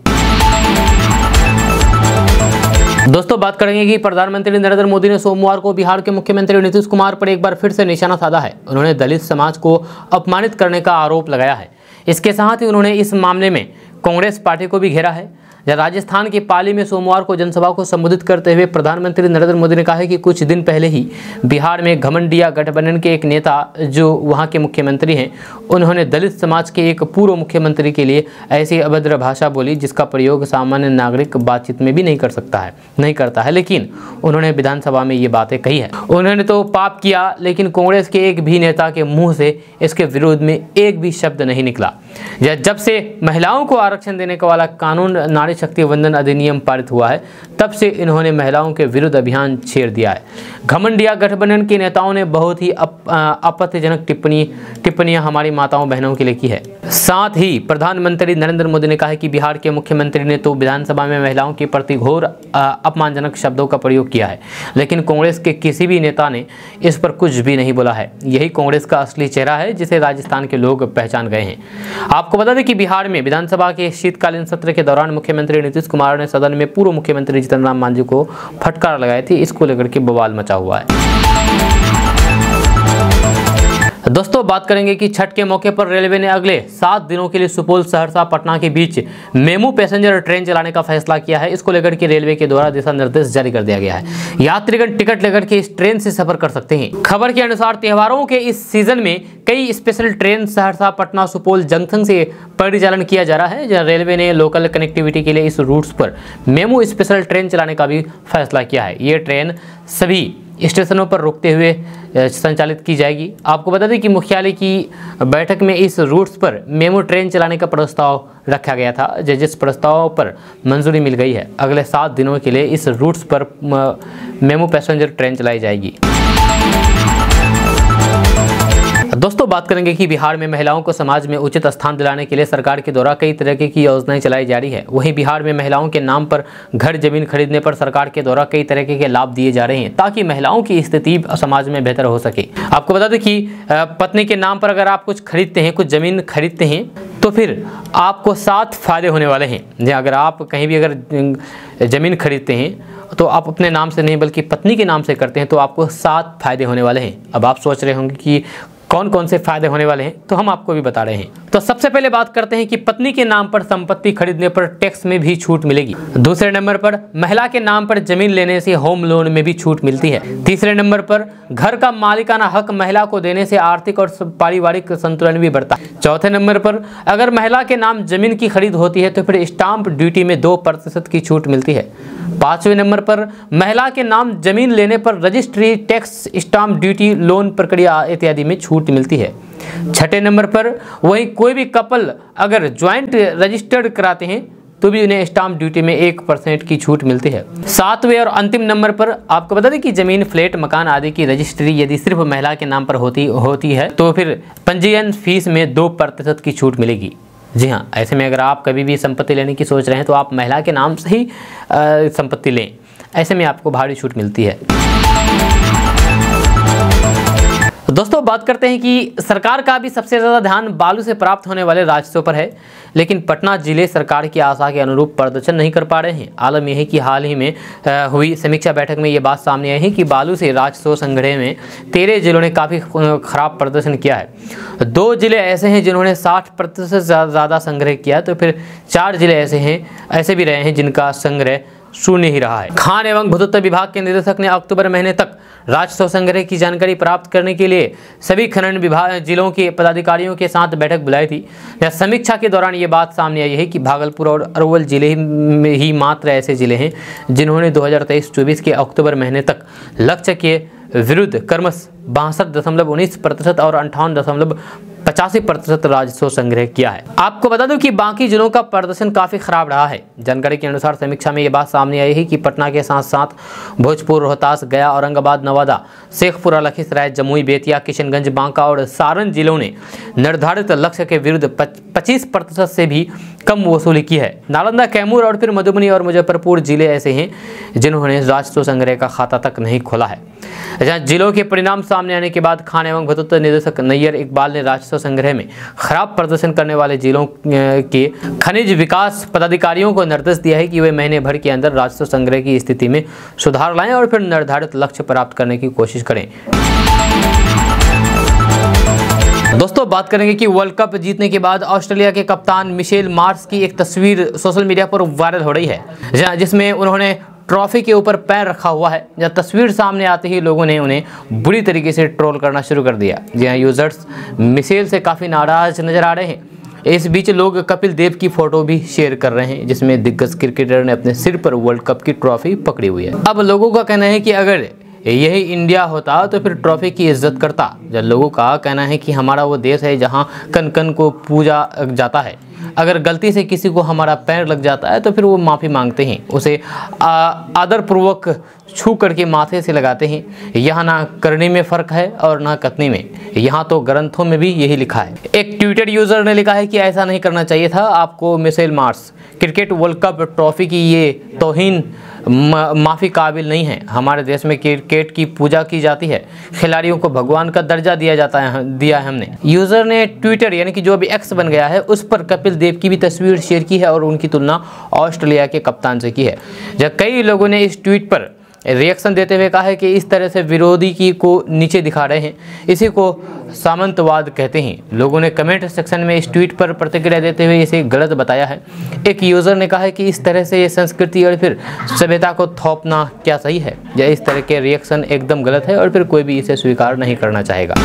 दोस्तों बात करेंगे कि प्रधानमंत्री नरेंद्र मोदी ने सोमवार को बिहार के मुख्यमंत्री नीतीश कुमार पर एक बार फिर से निशाना साधा है। उन्होंने दलित समाज को अपमानित करने का आरोप लगाया है। इसके साथ ही उन्होंने इस मामले में कांग्रेस पार्टी को भी घेरा है। राजस्थान के पाली में सोमवार को जनसभा को संबोधित करते हुए प्रधानमंत्री नरेंद्र मोदी ने कहा है कि कुछ दिन पहले ही बिहार में घमंडिया गठबंधन के एक नेता जो वहां के मुख्यमंत्री हैं, उन्होंने दलित समाज के एक पूर्व मुख्यमंत्री के लिए ऐसी अभद्र भाषा बोली जिसका प्रयोग सामान्य नागरिक बातचीत में भी नहीं करता है। लेकिन उन्होंने विधानसभा में ये बातें कही है। उन्होंने तो पाप किया, लेकिन कांग्रेस के एक भी नेता के मुंह से इसके विरोध में एक भी शब्द नहीं निकला। जब से महिलाओं को आरक्षण देने का वाला कानून नारी शक्ति वंदन अधिनियम पारित हुआ है, तब से इन्होंने महिलाओं के विरुद्ध अभियान छेड़ दिया है। घमंडिया गठबंधन के नेताओं ने बहुत ही आपत्तिजनक टिप्पणियां हमारी माताओं बहनों के लिए की है। साथ ही प्रधानमंत्री नरेंद्र मोदी ने कहा है कि बिहार के मुख्यमंत्री ने तो विधानसभा में महिलाओं के प्रति घोर अपमानजनक शब्दों का प्रयोग किया है, लेकिन कांग्रेस के किसी भी नेता ने इस पर कुछ भी नहीं बोला है। यही कांग्रेस का असली चेहरा है जिसे राजस्थान के लोग पहचान गए हैं। आपको बता दें कि बिहार में विधानसभा के शीतकालीन सत्र के दौरान मुख्यमंत्री नीतीश कुमार ने सदन में पूर्व मुख्यमंत्री जीतन राम मांझी को फटकार लगाई थी। इसको लेकर के बवाल मचा हुआ है। दोस्तों बात करेंगे कि छठ के मौके पर रेलवे ने अगले 7 दिनों के लिए सुपौल सहरसा पटना के बीच मेमू पैसेंजर ट्रेन चलाने का फैसला किया है। इसको लेकर के रेलवे के द्वारा दिशा निर्देश जारी कर दिया गया है। यात्रीगण टिकट लेकर के इस ट्रेन से सफर कर सकते हैं। खबर के अनुसार त्योहारों के इस सीजन में कई special train Saharsa Patna Supaul junction से परिचालन किया जा रहा है। रेलवे ने लोकल कनेक्टिविटी के लिए इस रूट्स पर मेमू स्पेशल ट्रेन चलाने का भी फैसला किया है। ये ट्रेन सभी स्टेशनों पर रुकते हुए संचालित की जाएगी। आपको बता दें कि मुख्यालय की बैठक में इस रूट्स पर मेमू ट्रेन चलाने का प्रस्ताव रखा गया था, जिस प्रस्ताव पर मंजूरी मिल गई है। अगले 7 दिनों के लिए इस रूट्स पर मेमू पैसेंजर ट्रेन चलाई जाएगी। दोस्तों बात करेंगे कि बिहार में महिलाओं को समाज में उचित स्थान दिलाने के लिए सरकार के द्वारा कई तरह की योजनाएं चलाई जा रही है। वहीं बिहार में महिलाओं के नाम पर घर जमीन खरीदने पर सरकार के द्वारा कई तरह के लाभ दिए जा रहे हैं, ताकि महिलाओं की स्थिति समाज में बेहतर हो सके। आपको बता दें कि पत्नी के नाम पर अगर आप कुछ खरीदते हैं, कुछ जमीन खरीदते हैं, तो फिर आपको 7 फायदे होने वाले हैं। अगर आप कहीं भी अगर जमीन खरीदते हैं तो आप अपने नाम से नहीं बल्कि पत्नी के नाम से करते हैं, तो आपको 7 फायदे होने वाले हैं। अब आप सोच रहे होंगे कि कौन कौन से फायदे होने वाले हैं, तो हम आपको भी बता रहे हैं। तो सबसे पहले बात करते हैं कि पत्नी के नाम पर संपत्ति खरीदने पर टैक्स में भी छूट मिलेगी। दूसरे नंबर पर महिला के नाम पर जमीन लेने से होम लोन में भी छूट मिलती है। तीसरे नंबर पर घर का मालिकाना हक महिला को देने से आर्थिक और पारिवारिक संतुलन भी बढ़ता है। चौथे नंबर पर अगर महिला के नाम जमीन की खरीद होती है तो फिर स्टाम्प ड्यूटी में 2% की छूट मिलती है। 5वें नंबर पर महिला के नाम जमीन लेने पर registry tax, stamp duty, loan प्रक्रिया इत्यादि में छूट मिलती है। 6ठे नंबर पर वही कोई भी कपल अगर ज्वाइंट रजिस्टर्ड कराते हैं तो भी उन्हें स्टाम्प ड्यूटी में 1% की छूट मिलती है। 7वें और अंतिम नंबर पर आपको बता दें कि जमीन, फ्लैट, मकान आदि की रजिस्ट्री यदि सिर्फ महिला के नाम पर होती है तो फिर पंजीयन फीस में 2% की छूट मिलेगी। जी हाँ, ऐसे में अगर आप कभी भी संपत्ति लेने की सोच रहे हैं तो आप महिला के नाम से ही संपत्ति लें। ऐसे में आपको भारी छूट मिलती है। दोस्तों बात करते हैं कि सरकार का भी सबसे ज़्यादा ध्यान बालू से प्राप्त होने वाले राजस्व पर है, लेकिन पटना जिले सरकार की आशा के अनुरूप प्रदर्शन नहीं कर पा रहे हैं। आलम यह है कि हाल ही में हुई समीक्षा बैठक में ये बात सामने आई है कि बालू से राजस्व संग्रह में 13 जिलों ने काफ़ी खराब प्रदर्शन किया है। 2 जिले ऐसे हैं जिन्होंने 60% ज़्यादा संग्रह किया, तो फिर 4 जिले ऐसे भी रहे हैं जिनका संग्रह शून्य ही रहा है। खान एवं भूतत्व विभाग के निदेशक ने अक्टूबर महीने तक राजस्व संग्रह की जानकारी प्राप्त करने के लिए सभी खनन विभाग जिलों के पदाधिकारियों के साथ बैठक बुलाई थी। समीक्षा के दौरान ये बात सामने आई है कि भागलपुर और अरवल जिले में ही मात्र ऐसे जिले हैं जिन्होंने 2023-24 के अक्टूबर महीने तक लक्ष्य के विरुद्ध क्रमशः 62.19% और 58.85% राजस्व संग्रह किया है। आपको बता दूं कि बाकी जिलों का प्रदर्शन काफी खराब रहा है। जानकारी के अनुसार समीक्षा में ये बात सामने आई है कि पटना के साथ साथ भोजपुर, रोहतास, गया, औरंगाबाद, नवादा, शेखपुरा, लखीसराय, जमुई, बेतिया, किशनगंज, बांका और सारण जिलों ने निर्धारित लक्ष्य के विरुद्ध 25% से भी कम वसूली की है। नालंदा, कैमूर और फिर मधुबनी और मुजफ्फरपुर जिले ऐसे हैं जिन्होंने राजस्व संग्रह का खाता तक नहीं खोला है। जिलों के परिणाम सामने आने के बाद खान एवं भूतत्व निदेशक नैयर इकबाल ने राजस्व राजस्व संग्रह में खराब प्रदर्शन करने वाले जिलों के खनिज विकास पदाधिकारियों को निर्देश दिया है कि वे महीने भर के अंदर राजस्व संग्रह की स्थिति में सुधार लाएं और फिर निर्धारित लक्ष्य प्राप्त करने की कोशिश करें। दोस्तों बात करेंगे कि वर्ल्ड कप जीतने के बाद ऑस्ट्रेलिया के कप्तान मिशेल मार्श की एक तस्वीर सोशल मीडिया पर वायरल हो रही है, जिसमें उन्होंने ट्रॉफी के ऊपर पैर रखा हुआ है। जब तस्वीर सामने आते ही लोगों ने उन्हें बुरी तरीके से ट्रोल करना शुरू कर दिया। जी हाँ, यूजर्स मिशेल से काफ़ी नाराज नजर आ रहे हैं। इस बीच लोग कपिल देव की फोटो भी शेयर कर रहे हैं, जिसमें दिग्गज क्रिकेटर ने अपने सिर पर वर्ल्ड कप की ट्रॉफी पकड़ी हुई है। अब लोगों का कहना है कि अगर यही इंडिया होता तो फिर ट्रॉफी की इज्जत करता। जब लोगों का कहना है कि हमारा वो देश है जहां कन कन को पूजा जाता है, अगर गलती से किसी को हमारा पैर लग जाता है तो फिर वो माफ़ी मांगते हैं, उसे आदरपूर्वक छू करके माथे से लगाते हैं। यहाँ ना करने में फ़र्क है और ना कथनी में, यहाँ तो ग्रंथों में भी यही लिखा है। एक ट्विटर यूज़र ने लिखा है कि ऐसा नहीं करना चाहिए था आपको Mitchell Marsh. Cricket world cup trophy की ये तौहीन माफ़ी काबिल नहीं है। हमारे देश में क्रिकेट की पूजा की जाती है, खिलाड़ियों को भगवान का दर्जा दिया है हमने। यूज़र ने ट्विटर यानी कि जो अभी एक्स बन गया है उस पर कपिल देव की भी तस्वीर शेयर की है और उनकी तुलना ऑस्ट्रेलिया के कप्तान से की है। जब कई लोगों ने इस ट्वीट पर रिएक्शन देते हुए कहा है कि इस तरह से विरोधी की को नीचे दिखा रहे हैं, इसी को सामंतवाद कहते हैं। लोगों ने कमेंट सेक्शन में इस ट्वीट पर प्रतिक्रिया देते हुए इसे गलत बताया है। एक यूज़र ने कहा है कि इस तरह से ये संस्कृति और फिर सभ्यता को थोपना क्या सही है, या इस तरह के रिएक्शन एकदम गलत है और फिर कोई भी इसे स्वीकार नहीं करना चाहेगा।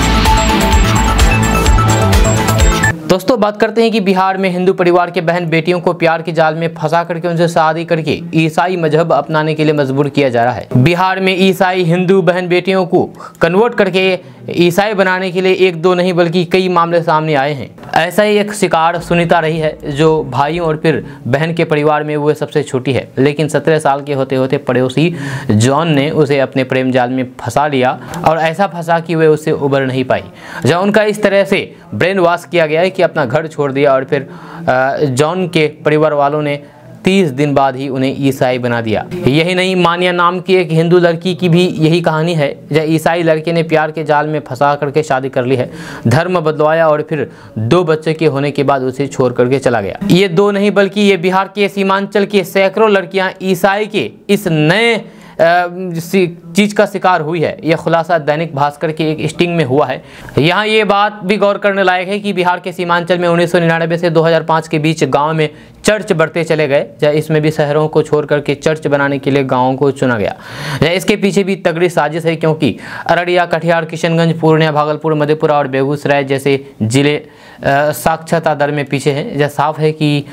दोस्तों बात करते हैं कि बिहार में हिंदू परिवार के बहन बेटियों को प्यार के जाल में फंसा करके उनसे शादी करके ईसाई मजहब अपनाने के लिए मजबूर किया जा रहा है। बिहार में ईसाई हिंदू बहन बेटियों को कन्वर्ट करके ईसाई बनाने के लिए एक दो नहीं बल्कि कई मामले सामने आए हैं। ऐसा ही एक शिकार सुनीता रही है, जो भाइयों और फिर बहन के परिवार में वो सबसे छोटी है, लेकिन 17 साल के होते होते पड़ोसी जॉन ने उसे अपने प्रेम जाल में फंसा लिया और ऐसा फंसा कि वे उससे उबर नहीं पाई। जब उनका इस तरह से ब्रेन वॉश किया गया है कि अपना घर छोड़ दिया और फिर जॉन के परिवार वालों ने 30 दिन बाद ही उन्हें ईसाई बना दिया। यही नहीं, मानिया नाम की एक हिंदू लड़की की भी यही कहानी है, जब ईसाई लड़के ने प्यार के जाल में फंसा करके शादी कर ली है, धर्म बदलवाया और फिर 2 बच्चे के होने के बाद उसे छोड़ करके चला गया। ये 2 नहीं बल्कि ये बिहार के सीमांचल के सैकड़ों लड़कियां ईसाई के इस नए चीज़ का शिकार हुई है। यह खुलासा दैनिक भास्कर के एक स्टिंग में हुआ है। यहाँ ये बात भी गौर करने लायक है कि बिहार के सीमांचल में 1999 से 2005 के बीच गांव में चर्च बढ़ते चले गए, जहाँ इसमें भी शहरों को छोड़ करके चर्च बनाने के लिए गाँवों को चुना गया। इसके पीछे भी तगड़ी साजिश है, क्योंकि अररिया, कटिहार, किशनगंज, पूर्णिया, भागलपुर, मधेपुरा और बेगूसराय जैसे जिले साक्षरता दर में पीछे हैं। यह साफ है कि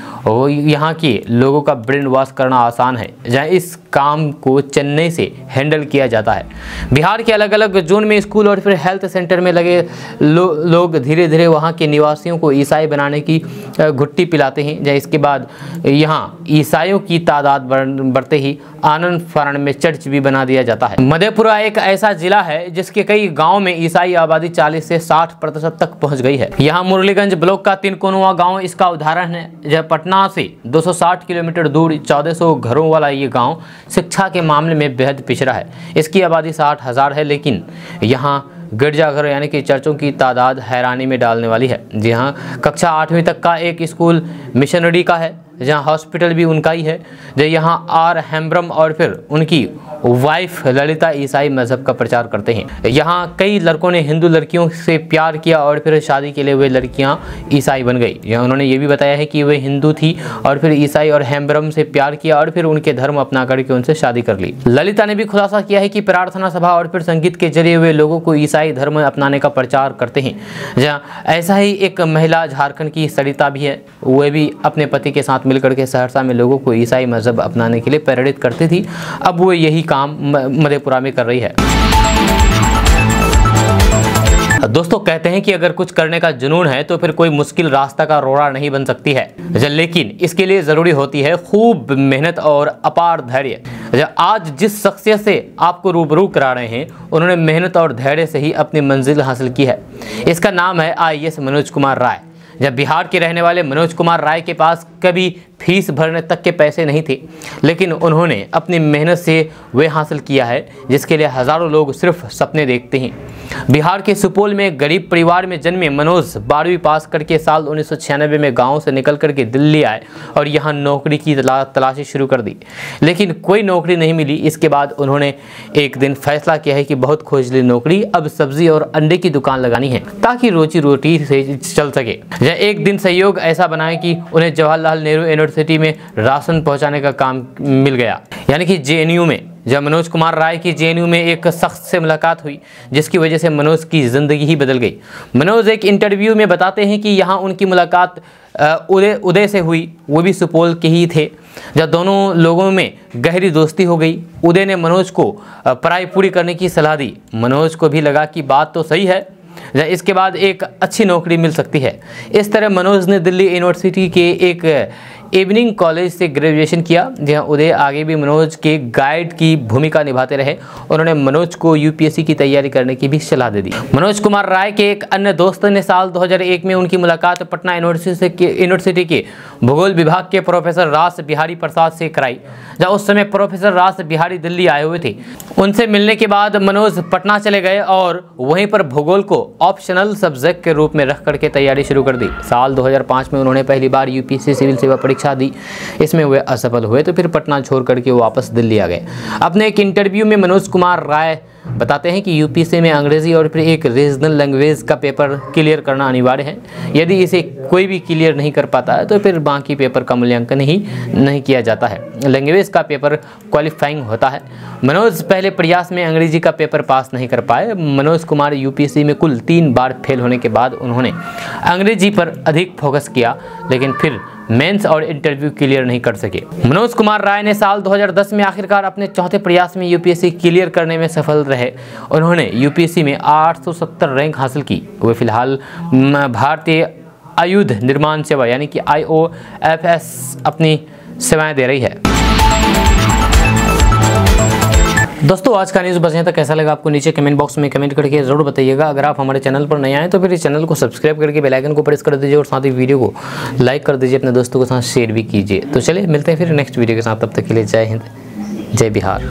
यहाँ के लोगों का ब्रेन वॉश करना आसान है, जहाँ इस काम को चेन्नई से हैंडल किया जाता है। बिहार के अलग अलग जोन में स्कूल और फिर हेल्थ सेंटर में लगे लोग धीरे धीरे वहाँ के निवासियों को ईसाई बनाने की घुट्टी पिलाते हैं। जहाँ इसके बाद यहाँ ईसाइयों की तादाद बढ़ते ही आनंद फानन में चर्च भी बना दिया जाता है। मधेपुरा एक ऐसा जिला है जिसके कई गाँव में ईसाई आबादी 40 से 60% तक पहुँच गई है। यहाँ मुरलीगंज ब्लॉक का तिनकोनुआ गाँव इसका उदाहरण है। जब पटना से 260 किलोमीटर दूर 1400 घरों वाला ये गाँव शिक्षा के मामले में बेहद पिछड़ा है। इसकी आबादी 60,000 है, लेकिन यहाँ गिरजाघर यानी कि चर्चों की तादाद हैरानी में डालने वाली है। जी हाँ, कक्षा 8वीं तक का एक स्कूल मिशनरी का है, जहाँ हॉस्पिटल भी उनका ही है। जो यहाँ आर हेम्ब्रम और फिर उनकी वाइफ ललिता ईसाई मजहब का प्रचार करते हैं। यहाँ कई लड़कों ने हिंदू लड़कियों से प्यार किया और फिर शादी के लिए वे लड़कियाँ ईसाई बन गई। यहाँ उन्होंने ये भी बताया है कि वे हिंदू थी और फिर ईसाई और हेम्ब्रम से प्यार किया और फिर उनके धर्म अपना करके उनसे शादी कर ली। ललिता ने भी खुलासा किया है कि प्रार्थना सभा और फिर संगीत के जरिए वे लोगों को ईसाई धर्म अपनाने का प्रचार करते हैं। जहाँ ऐसा ही एक महिला झारखंड की सरिता भी है, वे भी अपने पति के साथ मिलकर के सहरसा में लोगों को ईसाई मजहब अपनाने के लिए प्रेरित करती थी। अब वो यही काम मधेपुरा में कर रही है। दोस्तों कहते हैं कि अगर कुछ करने का जुनून है तो फिर कोई मुश्किल रास्ता का रोड़ा नहीं बन सकती है, लेकिन इसके लिए ज़रूरी होती है खूब मेहनत और अपार धैर्य। आज जिस शख्सियत से आपको रूबरू करा रहे हैं, उन्होंने मेहनत और धैर्य से ही अपनी मंजिल हासिल की है। इसका नाम है IAS मनोज कुमार राय। जब बिहार के रहने वाले मनोज कुमार राय के पास कभी फीस भरने तक के पैसे नहीं थे, लेकिन उन्होंने अपनी मेहनत से वे हासिल किया है जिसके लिए हज़ारों लोग सिर्फ सपने देखते हैं। बिहार के सुपौल में गरीब परिवार में जन्मे मनोज 12वीं पास करके साल 1996 में गांव से निकल करके दिल्ली आए और यहां नौकरी की तलाशी शुरू कर दी, लेकिन कोई नौकरी नहीं मिली। इसके बाद उन्होंने एक दिन फैसला किया है कि बहुत खोज ली नौकरी, अब सब्जी और अंडे की दुकान लगानी है ताकि रोजी रोटी से चल सके। यह एक दिन संयोग ऐसा बनाए कि उन्हें जवाहरलाल नेहरू यूनिवर्सिटी में राशन पहुंचाने का काम मिल गया, यानी कि JNU में। जब मनोज कुमार राय की JNU में एक शख्स से मुलाकात हुई जिसकी वजह से मनोज की ज़िंदगी ही बदल गई। मनोज एक इंटरव्यू में बताते हैं कि यहाँ उनकी मुलाकात उदय से हुई, वो भी सुपौल के ही थे। जब दोनों लोगों में गहरी दोस्ती हो गई, उदय ने मनोज को पढ़ाई पूरी करने की सलाह दी। मनोज को भी लगा कि बात तो सही है, इसके बाद एक अच्छी नौकरी मिल सकती है। इस तरह मनोज ने दिल्ली यूनिवर्सिटी के एक इवनिंग कॉलेज से ग्रेजुएशन किया, जहां उदय आगे भी मनोज के गाइड की भूमिका निभाते रहे। उन्होंने मनोज को UPSC की तैयारी करने की भी सलाह दे दी। मनोज कुमार राय के एक अन्य दोस्त ने साल 2001 में उनकी मुलाकात पटना यूनिवर्सिटी के भूगोल विभाग के प्रोफेसर रास बिहारी प्रसाद से कराई, जहाँ उस समय प्रोफेसर रास बिहारी दिल्ली आए हुए थे। उनसे मिलने के बाद मनोज पटना चले गए और वहीं पर भूगोल को ऑप्शनल सब्जेक्ट के रूप में रख करके तैयारी शुरू कर दी। साल 2005 में उन्होंने पहली बार UPSC सिविल सेवा परीक्षा दी, इसमें वे असफल हुए तो फिर पटना छोड़ करके वो वापस दिल्ली आ गए। अपने एक इंटरव्यू में मनोज कुमार राय बताते हैं कि UPSC में अंग्रेजी और फिर एक रीजनल लैंग्वेज का पेपर क्लियर करना अनिवार्य है। यदि इसे कोई भी क्लियर नहीं कर पाता है तो फिर बाकी पेपर का मूल्यांकन ही नहीं किया जाता है। लैंग्वेज का पेपर क्वालिफाइंग होता है। मनोज पहले प्रयास में अंग्रेजी का पेपर पास नहीं कर पाए। मनोज कुमार UPSC में कुल 3 बार फेल होने के बाद उन्होंने अंग्रेजी पर अधिक फोकस किया, लेकिन फिर मेंस और इंटरव्यू क्लियर नहीं कर सके। मनोज कुमार राय ने साल 2010 में आखिरकार अपने चौथे प्रयास में UPSC क्लियर करने में सफल रहे। उन्होंने UPSC में 870 रैंक हासिल की। वे फिलहाल भारतीय आयुध निर्माण सेवा यानी कि IOFS अपनी सेवाएं दे रही है। दोस्तों आज का न्यूज़ बस यहाँ तक। कैसा लगा आपको नीचे कमेंट बॉक्स में कमेंट करके ज़रूर बताइएगा। अगर आप हमारे चैनल पर नए आए तो फिर इस चैनल को सब्सक्राइब करके बेल आइकन को प्रेस कर दीजिए और साथ ही वीडियो को लाइक कर दीजिए, अपने दोस्तों के साथ शेयर भी कीजिए। तो चलिए मिलते हैं फिर नेक्स्ट वीडियो के साथ, तब तक के लिए जय हिंद, जय बिहार।